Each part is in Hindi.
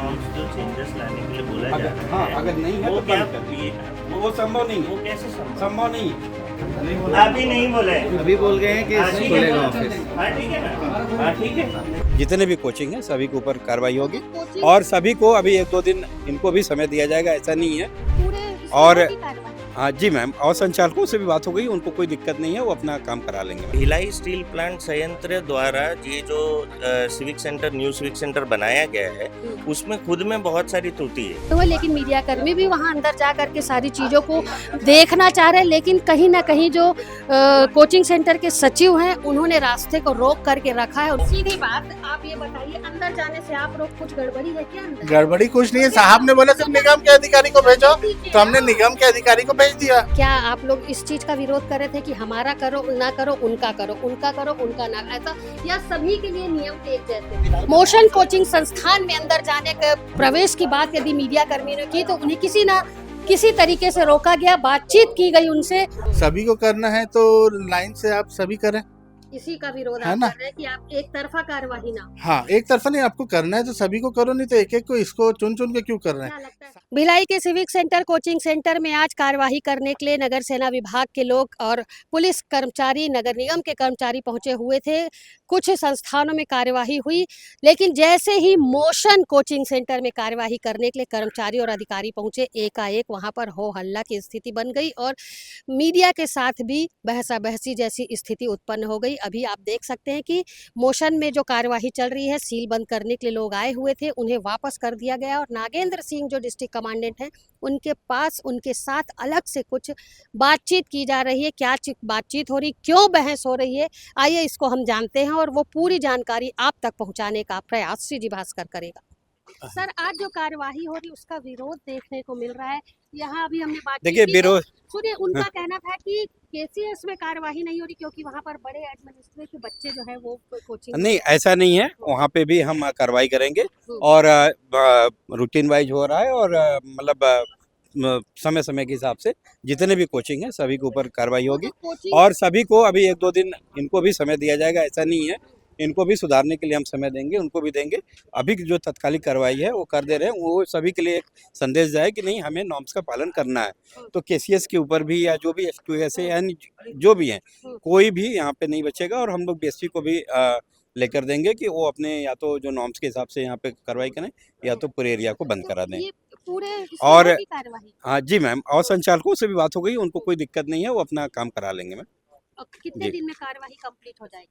नॉर्म्स जो चेंजेस लाने के लिए बोला जा अगर रहा हाँ है अगर नहीं है वो तो क्या बंद कर दीजिए। वो संभव नहीं वो है, कैसे संभव नहीं है। अभी नहीं बोले अभी बोल गए हैं कि हाँ, ठीक है, खुलेगा बोलो। ऑफिस। हाँ ठीक है ना, हाँ ठीक है। जितने भी कोचिंग है सभी के ऊपर कार्रवाई होगी और सभी को अभी 1-2 दिन इनको भी समय दिया जाएगा, ऐसा नहीं है। और हाँ जी मैम, और संचालकों से भी बात हो गई, उनको कोई दिक्कत नहीं है, वो अपना काम करा लेंगे। भिलाई स्टील प्लांट संयंत्र द्वारा ये जो civic centre new civic centre बनाया गया है उसमें खुद में बहुत सारी त्रुटि है। तो लेकिन मीडिया कर्मी भी वहां अंदर जा करके सारी चीजों को देखना चाह रहे हैं, लेकिन कहीं ना कहीं जो कोचिंग सेंटर के सचिव हैं उन्होंने रास्ते को रोक करके रखा है। और सीधी बात आप ये बताइए, अंदर जाने से आप लोग कुछ गड़बड़ी है क्या अंदर? गड़बड़ी कुछ नहीं है, साहब ने बोला सिर्फ निगम के अधिकारी को भेजो, तो हमने निगम के अधिकारी को भेज दिया। क्या आप लोग इस चीज का विरोध कर रहे थे कि हमारा करो ना करो, उनका करो, उनका करो उनका ना, ऐसा या सभी के लिए नियम एक जैसे? मोशन कोचिंग संस्थान में अंदर जाने का प्रवेश की बात यदि मीडिया कर्मी ने की तो उन्हें किसी तरीके से रोका गया, बातचीत की गई उनसे। सभी को करना है तो लाइन से आप सभी करें। इसी का विरोध है आप ना? कर रहे हैं कि आप एक तरफा कार्यवाही ना हो। हाँ, एक तरफा नहीं, आपको करना है तो सभी को करो, नहीं तो एक एक को इसको चुन चुन के क्यों कर रहे क्या हैं। लगता है? भिलाई के सिविक सेंटर कोचिंग सेंटर में आज कार्यवाही करने के लिए नगर सेना विभाग के लोग और पुलिस कर्मचारी, नगर निगम के कर्मचारी पहुंचे हुए थे। कुछ संस्थानों में कार्यवाही हुई, लेकिन जैसे ही मोशन कोचिंग सेंटर में कार्यवाही करने के लिए कर्मचारी और अधिकारी पहुंचे, एकाएक वहां पर हो हल्ला की स्थिति बन गई और मीडिया के साथ भी बहसा बहसी जैसी स्थिति उत्पन्न हो गई। अभी आप देख सकते हैं कि मोशन में जो कार्यवाही चल रही है, सील बंद करने के लिए लोग आए हुए थे, उन्हें वापस कर दिया गया और नागेंद्र सिंह जो डिस्ट्रिक्ट कमांडेंट हैं उनके पास उनके साथ अलग से कुछ बातचीत की जा रही है। क्या बातचीत हो रही, क्यों बहस हो रही है, आइए इसको हम जानते हैं और वो पूरी जानकारी आप तक पहुंचाने का प्रयास सीजी भास्कर करेगा। सर, आज जो कार्यवाही हो रही उसका विरोध देखने को मिल रहा है। यहाँ अभी हमने बात देखिए विरोध, सुनिए, उनका कहना था कि केसीएस में कार्यवाही नहीं हो रही क्योंकि वहाँ पर बड़े एडमिनिस्ट्रेटिव बच्चे जो है वो कोचिंग नहीं ऐसा नहीं है, वहाँ पे भी हम कार्रवाई करेंगे और रूटीन वाइज हो रहा है और मतलब समय समय के हिसाब से जितने भी कोचिंग है सभी के ऊपर कार्रवाई होगी और सभी को अभी 1-2 दिन इनको भी समय दिया जाएगा, ऐसा नहीं है। इनको भी सुधारने के लिए हम समय देंगे, उनको भी देंगे। अभी जो तत्कालिक कार्रवाई है वो कर दे रहे हैं, वो सभी के लिए एक संदेश जाए कि नहीं, हमें नॉर्म्स का पालन करना है। तो केसीएस के ऊपर भी या जो भी एसक्यूएस है यानी जो भी है, कोई भी यहाँ पे नहीं बचेगा और हम लोग बीएसपी को भी लेकर देंगे कि वो अपने या तो जो नॉर्म्स के हिसाब से यहाँ पे कार्रवाई करें या तो पूरे एरिया को बंद करा दें। और हाँ जी मैम, और संचालकों से भी बात हो गई, उनको कोई दिक्कत नहीं है, वो अपना काम करा लेंगे मैम। कितने दिन में कार्यवाही कंप्लीट हो जाएगी?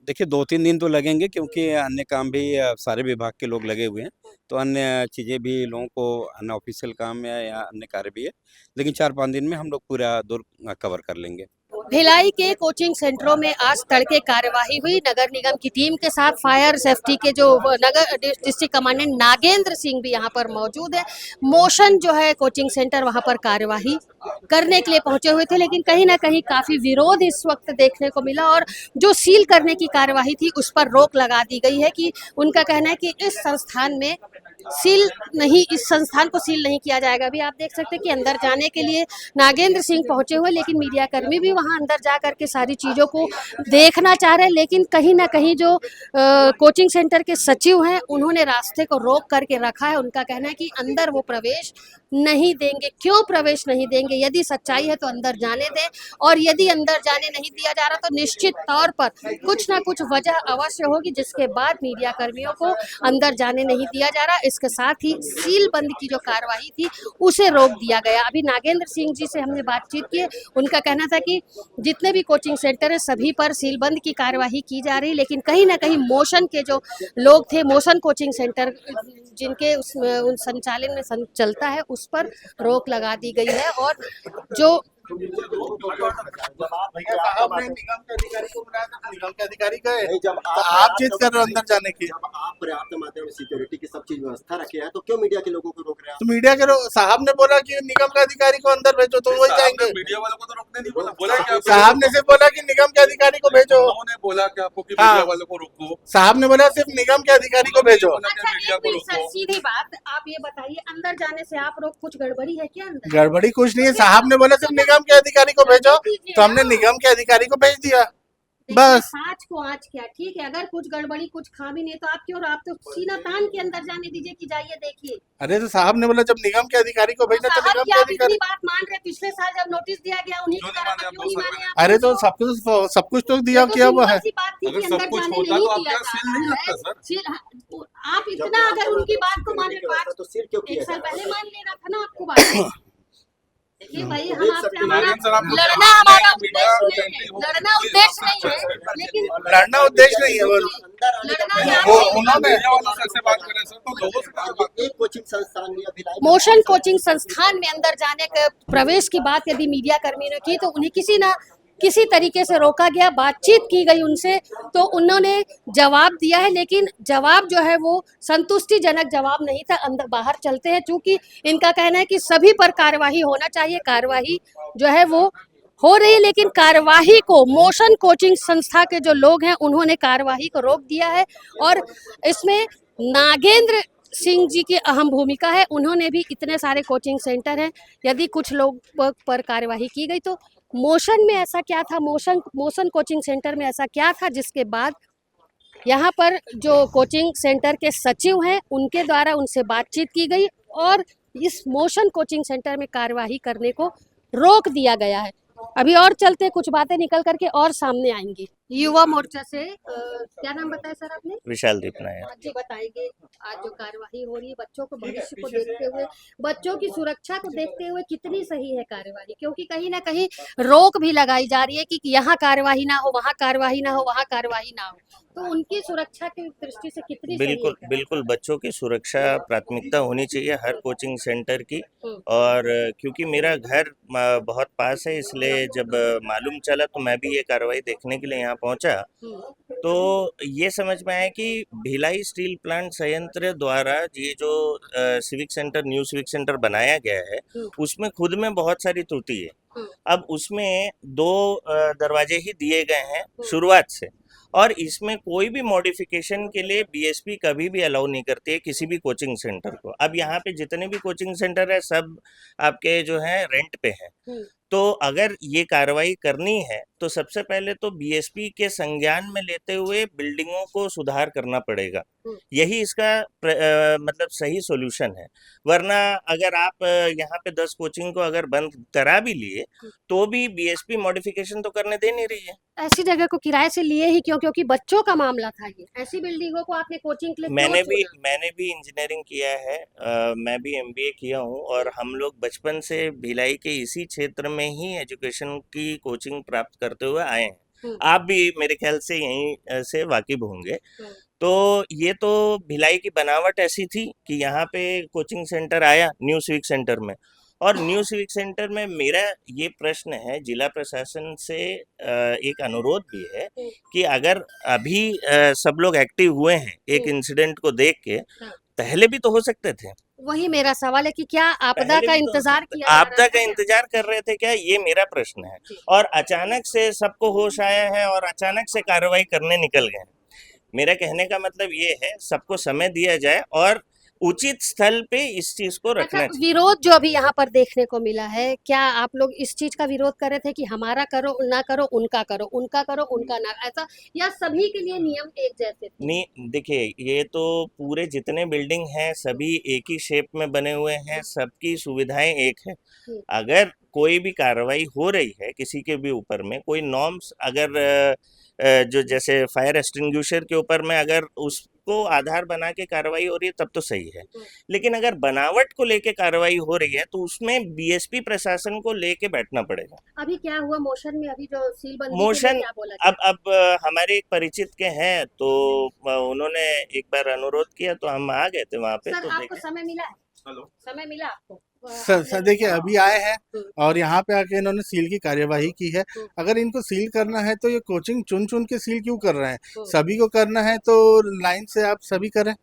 देखिए 2-3 दिन तो लगेंगे क्योंकि अन्य काम भी सारे विभाग के लोग लगे हुए हैं, तो अन्य चीज़ें भी लोगों को अन्य ऑफिशियल काम है या अन्य कार्य भी है, लेकिन 4-5 दिन में हम लोग पूरा दौर कवर कर लेंगे। भिलाई के कोचिंग सेंटरों में आज तड़के कार्यवाही हुई नगर निगम की टीम के साथ। फायर सेफ्टी के जो नगर डिस्ट्रिक्ट कमांडेंट नागेंद्र सिंह भी यहाँ पर मौजूद है। मोशन जो है कोचिंग सेंटर, वहाँ पर कार्यवाही करने के लिए पहुंचे हुए थे, लेकिन कहीं ना कहीं काफी विरोध इस वक्त देखने को मिला और जो सील करने की कार्यवाही थी उस पर रोक लगा दी गई है कि उनका कहना है कि इस संस्थान में इस संस्थान को सील नहीं किया जाएगा। अभी आप देख सकते हैं कि अंदर जाने के लिए नागेंद्र सिंह पहुंचे हुए, लेकिन मीडिया कर्मी भी वहां अंदर जा करके सारी चीजों को देखना चाह रहे हैं, लेकिन कहीं ना कहीं जो कोचिंग सेंटर के सचिव हैं उन्होंने रास्ते को रोक करके रखा है। उनका कहना है कि अंदर वो प्रवेश नहीं देंगे। क्यों प्रवेश नहीं देंगे? यदि सच्चाई है तो अंदर जाने दें, और यदि अंदर जाने नहीं दिया जा रहा तो निश्चित तौर पर कुछ ना कुछ वजह अवश्य होगी जिसके बाद मीडिया कर्मियों को अंदर जाने नहीं दिया जा रहा। इसके साथ ही सील बंद की जो कार्यवाही थी उसे रोक दिया गया। अभी नागेंद्र सिंह जी से हमने बातचीत की, उनका कहना था कि जितने भी कोचिंग सेंटर है सभी पर सील बंद की कार्यवाही की जा रही, लेकिन कहीं ना कहीं मोशन के जो लोग थे, मोशन कोचिंग सेंटर जिनके उन संचालन में चलता है, उस पर रोक लगा दी गई है। और जो साहब ने निगम के अधिकारी को बुलाया था, निगम के अधिकारी गए, तो आप जिद कर रहे हो अंदर जाने की। जब आप पर्याप्त मात्रा में सिक्योरिटी की सब चीज व्यवस्था रखे हैं तो क्यों मीडिया के लोगों को रोक रहे हैं? तो मीडिया के साहब ने बोला कि निगम के अधिकारी को अंदर भेजो, तो वही जाएंगे। मीडिया वालों को तो रोकने नहीं बोला, बोला क्या? साहब ने सिर्फ बोला कि निगम के अधिकारी को भेजो। उन्होंने बोला कि आपको कि मीडिया वालों को रोको। साहब ने बोला सिर्फ निगम के अधिकारी को भेजो। मीडिया को रोको। सीधी बात आप ये बताइए, अंदर जाने से आप लोग कुछ गड़बड़ी है क्या अंदर? गड़बड़ी कुछ नहीं है, साहब ने बोला सिर्फ निगम के अधिकारी को भेजो, तो हमने निगम के अधिकारी को भेज दिया। बस। साँच को आँच क्या, ठीक है, अगर कुछ गड़बड़ी कुछ खामी नहीं है तो आप क्यों, आप तो सीना तान के अंदर जाने दीजिए कि जाइए देखिए। अरे तो साहब ने बोला जब निगम के अधिकारी को भेजना तो साहब निगम क्या के आप इतनी अधिकारी। बात मान रहे, पिछले साल जब नोटिस दिया गया उन्हीं की क्यों नहीं तरह माने आप क्यों नहीं दो साल माने में? आप? अरे तो सब कुछ तो दिया ये तो किया हुआ है। सिंपल सी बात थी अगर कि सब अंदर कुछ जाने होता नहीं तो दिया आपके यहाँ जा सील नहीं रहा लगता है। सर। आप जब इतना वहाँ अगर पर उनकी मतलब बात को माने, सिक्योरिटी की व्यवस्था तो सील क्यों एक किया साल जा रहा पहले है? मान लेना था ना आपको बात। देखिए भाई, तो हम देख आपसे सकते हैं। हमारा नागेंद्र सर, आप लोग लड़ना क्या हमारा मीडिया उद्देश्य नहीं फ्रेंडली है, हो, लड़ना प्लीज उद्देश्य आपसे नहीं है, रिक्वेस्ट है। लेकिन लड़ना उद्देश्य नहीं है वो। अंदर आने का लड़ना प्रयास या कर वो रहे हैं। उन्होंने मीडिया वालों से ऐसे बात करें सर, तो लोगों से कैसे बात एक कोचिंग संस्थान में भिलाई में मोशन बहुत सारे कोचिंग संस्थान में अंदर जाने का प्रवेश की बात यदि मीडिया कर्मी ने की तो उन्हें किसी तरीके से रोका गया, बातचीत की गई उनसे, तो उन्होंने जवाब दिया है, लेकिन जवाब जो है वो संतुष्टिजनक जवाब नहीं था। अंदर बाहर चलते हैं, चूंकि इनका कहना है कि सभी पर कार्यवाही होना चाहिए, कार्यवाही जो है वो हो रही है, लेकिन कार्यवाही को मोशन कोचिंग संस्था के जो लोग हैं उन्होंने कार्यवाही को रोक दिया है और इसमें नागेंद्र सिंह जी की अहम भूमिका है। उन्होंने भी, इतने सारे कोचिंग सेंटर हैं, यदि कुछ लोग पर कार्यवाही की गई तो मोशन में ऐसा क्या था, मोशन कोचिंग सेंटर में ऐसा क्या था जिसके बाद यहाँ पर जो कोचिंग सेंटर के सचिव हैं उनके द्वारा उनसे बातचीत की गई और इस मोशन कोचिंग सेंटर में कार्यवाही करने को रोक दिया गया है। अभी और चलते, कुछ बातें निकल करके और सामने आएंगी। युवा मोर्चा से क्या नाम बताया सर आपने? विशाल दीप नायर। आज जी बताएंगे, आज जो कार्यवाही हो रही है बच्चों को भविष्य को देखते हुए, बच्चों की सुरक्षा को देखते हुए कितनी सही है कार्यवाही, क्योंकि कहीं ना कहीं रोक भी लगाई जा रही है कि यहाँ कार्यवाही ना हो, वहाँ कार्यवाही ना हो, वहाँ कार्यवाही ना हो, तो उनकी सुरक्षा की दृष्टि से कितनी सही बिल्कुल है? बिल्कुल, बच्चों की सुरक्षा प्राथमिकता होनी चाहिए हर कोचिंग सेंटर की। और क्योंकि मेरा घर बहुत पास है, इसलिए जब मालूम चला तो मैं भी ये कार्रवाई देखने के लिए यहाँ पहुँचा। तो ये समझ में आया कि भिलाई स्टील प्लांट संयंत्र द्वारा ये जो civic centre, new civic centre बनाया गया है, उसमें खुद में बहुत सारी त्रुटि है। अब उसमें 2 दरवाजे ही दिए गए हैं शुरुआत से, और इसमें कोई भी मॉडिफिकेशन के लिए बीएसपी कभी भी अलाउ नहीं करती है किसी भी कोचिंग सेंटर को। अब यहाँ पे जितने भी कोचिंग सेंटर है सब आपके जो है रेंट पे हैं। तो अगर ये कार्रवाई करनी है तो सबसे पहले तो बीएसपी के संज्ञान में लेते हुए बिल्डिंगों को सुधार करना पड़ेगा। यही इसका मतलब सही सॉल्यूशन है। वरना अगर आप यहाँ पे 10 कोचिंग को अगर बंद करा भी लिए तो भी बीएसपी मॉडिफिकेशन तो करने दे नहीं रही है। ऐसी जगह को किराए से लिए ही क्यों? क्योंकि बच्चों का मामला था ये, ऐसी बिल्डिंगों को आपने कोचिंग के लिए मैंने क्यों चुना? मैंने भी इंजीनियरिंग किया है, मैं भी एमबीए किया हूँ, और हम लोग बचपन से भिलाई के इसी क्षेत्र में ही एजुकेशन की कोचिंग प्राप्त करते हुए आए हैं। आप भी मेरे ख्याल से यहीं से वाकिफ होंगे। तो ये तो भिलाई की बनावट ऐसी थी कि यहाँ पे कोचिंग सेंटर आया न्यू सिविक सेंटर में, और न्यू सिविक सेंटर में मेरा ये प्रश्न है, जिला प्रशासन से एक अनुरोध भी है कि अगर अभी सब लोग एक्टिव हुए हैं एक इंसिडेंट को देख के, पहले भी तो हो सकते थे। वही मेरा सवाल है कि क्या आपदा पहले का भी तो हो इंतजार सकता- किया जा रहा आपदा था का क्या? इंतजार कर रहे थे क्या, ये मेरा प्रश्न है। और अचानक से सबको होश आया है और अचानक से कार्रवाई करने निकल गए। मेरा कहने का मतलब ये है, सबको समय दिया जाए और उचित स्थल पे इस चीज को रखना अच्छा, चाहिए। विरोध जो अभी यहाँ पर देखने को मिला है, क्या आप लोग इस चीज का विरोध कर रहे थे कि हमारा करो ना करो, उनका करो, उनका करो उनका ना, ऐसा, या सभी के लिए नियम एक जैसे थे? नहीं, देखिए, ये तो पूरे जितने बिल्डिंग हैं सभी एक ही शेप में बने हुए हैं, सबकी सुविधाएं एक है। अगर कोई भी कार्रवाई हो रही है किसी के भी ऊपर में, कोई नॉर्म्स अगर जो जैसे फायर एक्सटिंग्विशर के ऊपर में अगर उसको आधार बना के कार्रवाई हो रही है तब तो सही है, लेकिन अगर बनावट को लेके कार्रवाई हो रही है तो उसमें बीएसपी प्रशासन को लेके बैठना पड़ेगा। अभी क्या हुआ मोशन में, अभी जो सीलबंदी के लिए मोशन क्या बोला गया? अब हमारे एक परिचित के हैं, तो उन्होंने एक बार अनुरोध किया तो हम आ गए थे वहाँ पे। सर तो आपको समय मिला है? हेलो। समय मिला आपको? सर देखिए, अभी आए हैं और यहाँ पे आके इन्होंने सील की कार्यवाही की है। अगर इनको सील करना है तो ये कोचिंग चुन चुन के सील क्यों कर रहे हैं? सभी को करना है तो लाइन से आप सभी करें।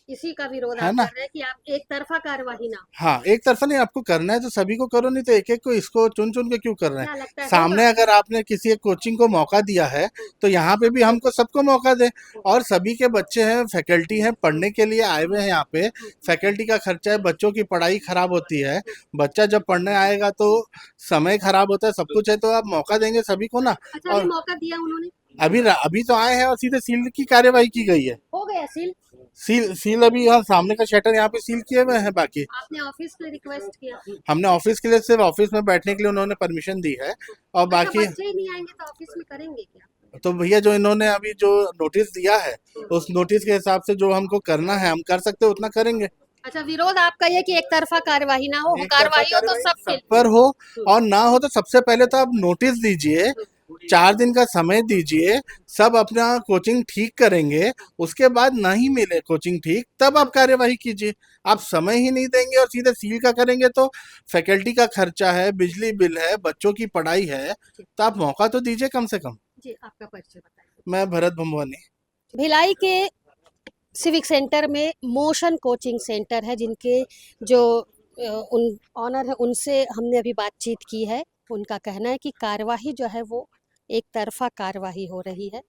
इसी का विरोध है आप ना? कर रहे हैं कि आप एक तरफा कार्यवाही ना हो। हाँ, एक तरफा नहीं, आपको करना है तो सभी को करो, नहीं तो एक एक को इसको चुन चुन के क्यों कर रहे क्या हैं? लगता है सामने अगर आपने किसी एक कोचिंग को मौका दिया है तो यहाँ पे भी हमको सबको मौका दें। और सभी के बच्चे हैं, फैकल्टी हैं, पढ़ने के लिए आए हुए हैं यहाँ पे। फैकल्टी का खर्चा है, बच्चों की पढ़ाई खराब होती है, बच्चा जब पढ़ने आएगा तो समय खराब होता है, सब कुछ है, तो आप मौका देंगे सभी को ना। अच्छा, अभी और मौका दिया उन्होंने? अभी तो आए हैं और सीधे सील की कार्यवाही की गई है। हो गया सील? सील अभी यहाँ सामने का शटर यहाँ पे सील किए हुए हैं। बाकी आपने ऑफिस के लिए रिक्वेस्ट किया? हमने ऑफिस के लिए सिर्फ ऑफिस में बैठने के लिए उन्होंने परमिशन दी है, और अच्छा, बाकी बच्चे ही नहीं आएंगे तो ऑफिस में करेंगे क्या? तो भैया जो इन्होंने अभी जो नोटिस दिया है उस नोटिस के हिसाब से जो हमको करना है हम कर सकते हैं, उतना करेंगे। अच्छा, विरोध आपका ये कि एक तरफा कार्यवाही ना हो, एक तरफा कार्यवाही हो तो कार्रवाई सब सब पर हो, और ना हो तो सबसे पहले तो आप नोटिस दीजिए, 4 दिन का समय दीजिए, सब अपना कोचिंग ठीक करेंगे, उसके बाद नहीं मिले कोचिंग ठीक तब आप कार्यवाही कीजिए। आप समय ही नहीं देंगे और सीधे सील का करेंगे तो फैकल्टी का खर्चा है, बिजली बिल है, बच्चों की पढ़ाई है, तो आप मौका तो दीजिए कम से कम। जी, आपका परिचय बताइए। मैं भरत भंभवानी। भिलाई के सिविक सेंटर में मोशन कोचिंग सेंटर है, जिनके जो उन ऑनर है उनसे हमने अभी बातचीत की है। उनका कहना है कि कार्यवाही जो है वो एक तरफा कार्यवाही हो रही है।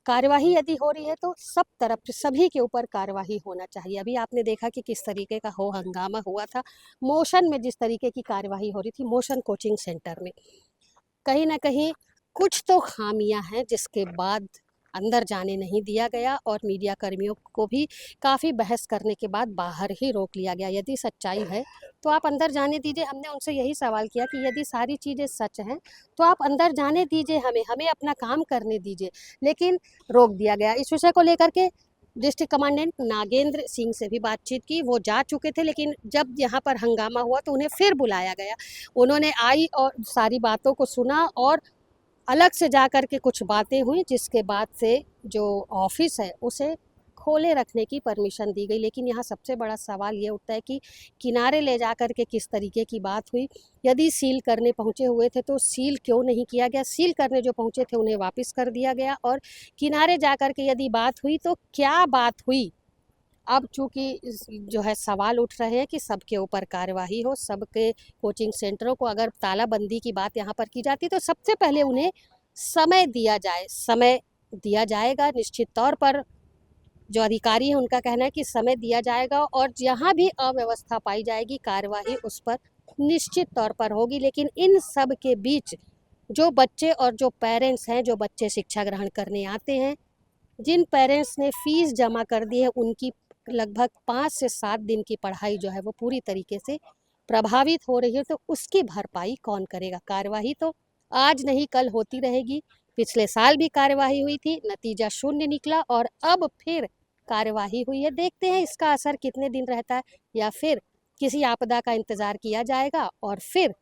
कार्यवाही यदि हो रही है तो सब तरफ से सभी के ऊपर कार्यवाही होना चाहिए। अभी आपने देखा कि किस तरीके का हो हंगामा हुआ था मोशन में, जिस तरीके की कार्यवाही हो रही थी मोशन कोचिंग सेंटर में, कहीं ना कहीं कुछ तो खामियां हैं जिसके बाद अंदर जाने नहीं दिया गया और मीडिया कर्मियों को भी काफ़ी बहस करने के बाद बाहर ही रोक लिया गया। यदि सच्चाई है तो आप अंदर जाने दीजिए। हमने उनसे यही सवाल किया कि यदि सारी चीज़ें सच हैं तो आप अंदर जाने दीजिए, हमें अपना काम करने दीजिए, लेकिन रोक दिया गया। इस विषय को लेकर के डिस्ट्रिक्ट कमांडेंट नागेंद्र सिंह से भी बातचीत की। वो जा चुके थे, लेकिन जब यहाँ पर हंगामा हुआ तो उन्हें फिर बुलाया गया। उन्होंने आई और सारी बातों को सुना और अलग से जा कर के कुछ बातें हुई, जिसके बाद से जो ऑफिस है उसे खोले रखने की परमिशन दी गई। लेकिन यहाँ सबसे बड़ा सवाल ये उठता है कि किनारे ले जा कर के किस तरीके की बात हुई। यदि सील करने पहुँचे हुए थे तो सील क्यों नहीं किया गया? सील करने जो पहुँचे थे उन्हें वापस कर दिया गया, और किनारे जा कर के यदि बात हुई तो क्या बात हुई? अब चूंकि जो है सवाल उठ रहे हैं कि सबके ऊपर कार्यवाही हो, सबके कोचिंग सेंटरों को अगर तालाबंदी की बात यहाँ पर की जाती तो सबसे पहले उन्हें समय दिया जाए। समय दिया जाएगा निश्चित तौर पर। जो अधिकारी हैं उनका कहना है कि समय दिया जाएगा और जहाँ भी अव्यवस्था पाई जाएगी कार्यवाही उस पर निश्चित तौर पर होगी। लेकिन इन सब के बीच जो बच्चे और जो पेरेंट्स हैं, जो बच्चे शिक्षा ग्रहण करने आते हैं, जिन पेरेंट्स ने फीस जमा कर दी है, उनकी लगभग 5 से 7 दिन की पढ़ाई जो है वो पूरी तरीके से प्रभावित हो रही है। तो उसकी भरपाई कौन करेगा? कार्यवाही तो आज नहीं कल होती रहेगी। पिछले साल भी कार्यवाही हुई थी, नतीजा शून्य निकला और अब फिर कार्यवाही हुई है। देखते हैं इसका असर कितने दिन रहता है, या फिर किसी आपदा का इंतजार किया जाएगा और फिर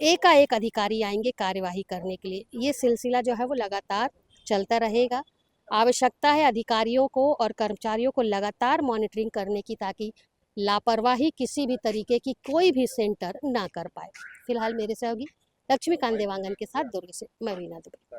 एकाएक अधिकारी आएंगे कार्यवाही करने के लिए। ये सिलसिला जो है वो लगातार चलता रहेगा। आवश्यकता है अधिकारियों को और कर्मचारियों को लगातार मॉनिटरिंग करने की, ताकि लापरवाही किसी भी तरीके की कोई भी सेंटर ना कर पाए। फिलहाल मेरे सहयोगी लक्ष्मीकांत देवांगन के साथ दुर्ग से मैं रीना दुबे।